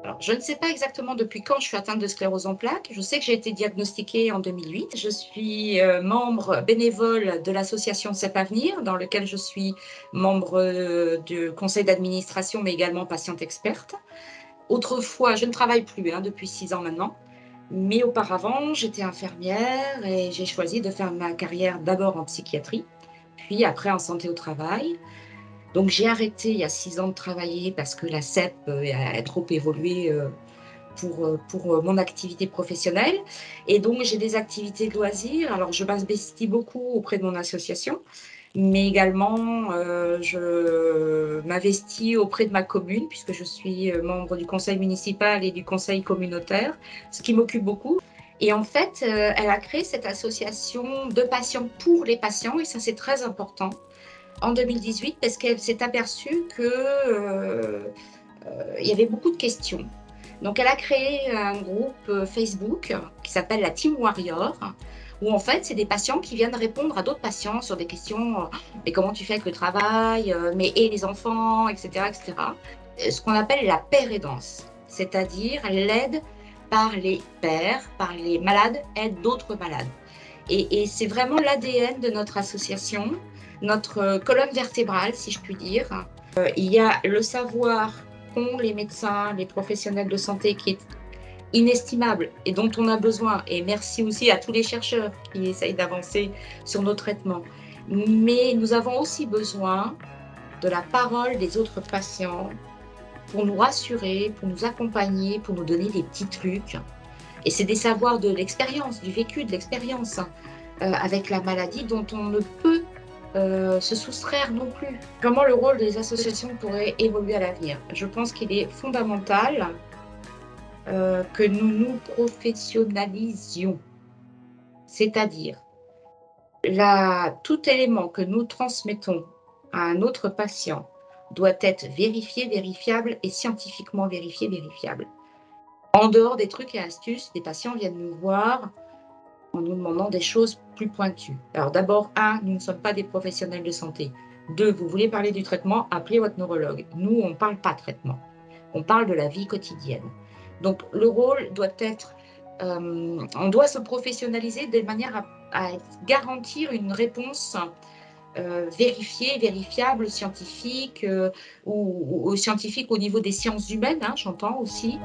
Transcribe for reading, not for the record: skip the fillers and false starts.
Alors, je ne sais pas exactement depuis quand je suis atteinte de sclérose en plaques. Je sais que j'ai été diagnostiquée en 2008. Je suis, membre bénévole de l'association CEP Avenir, dans lequel je suis membre, du conseil d'administration, mais également patiente experte. Autrefois, je ne travaille plus, hein, depuis 6 ans maintenant, mais auparavant, j'étais infirmière et j'ai choisi de faire ma carrière d'abord en psychiatrie, puis après en santé au travail. Donc j'ai arrêté il y a 6 ans de travailler parce que la CEP, a trop évolué, pour mon activité professionnelle et donc j'ai des activités de loisirs. Alors je m'investis beaucoup auprès de mon association, mais également, je m'investis auprès de ma commune puisque je suis, membre du conseil municipal et du conseil communautaire, ce qui m'occupe beaucoup et en fait, elle a créé cette association de patients pour les patients et ça, c'est très important en 2018 parce qu'elle s'est aperçue que, il y avait beaucoup de questions. Donc elle a créé un groupe, Facebook qui s'appelle la Team Warrior, où en fait, c'est des patients qui viennent répondre à d'autres patients sur des questions, «Mais comment tu fais avec le travail?» «Mais et les enfants?» et cetera et cetera. Ce qu'on appelle la pair-aidance, c'est-à-dire l'aide par les pairs, par les malades aident d'autres malades et c'est vraiment l'ADN de notre association, notre, colonne vertébrale, si je puis dire. Il y a le savoir qu'ont les médecins, les professionnels de santé qui est inestimable et dont on a besoin et merci aussi à tous les chercheurs qui essayent d'avancer sur nos traitements. Mais nous avons aussi besoin de la parole des autres patients pour nous rassurer, pour nous accompagner, pour nous donner des petits trucs et c'est des savoirs de l'expérience, du vécu, de l'expérience, avec la maladie dont on ne peut, se soustraire non plus. Comment le rôle des associations pourrait évoluer à l'avenir? Je pense qu'il est fondamental, que nous nous professionnalisions. C'est-à-dire, tout élément que nous transmettons à un autre patient doit être vérifié, vérifiable et scientifiquement vérifié, vérifiable. En dehors des trucs et astuces, des patients viennent nous voir en nous demandant des choses plus pointues. Alors d'abord, un, nous ne sommes pas des professionnels de santé. Deux, vous voulez parler du traitement, appelez votre neurologue. Nous, on ne parle pas traitement. On parle de la vie quotidienne. Donc le rôle doit être, on doit se professionnaliser de manière à garantir une réponse vérifiée, vérifiable, scientifique, ou scientifique au niveau des sciences humaines, hein, j'entends aussi.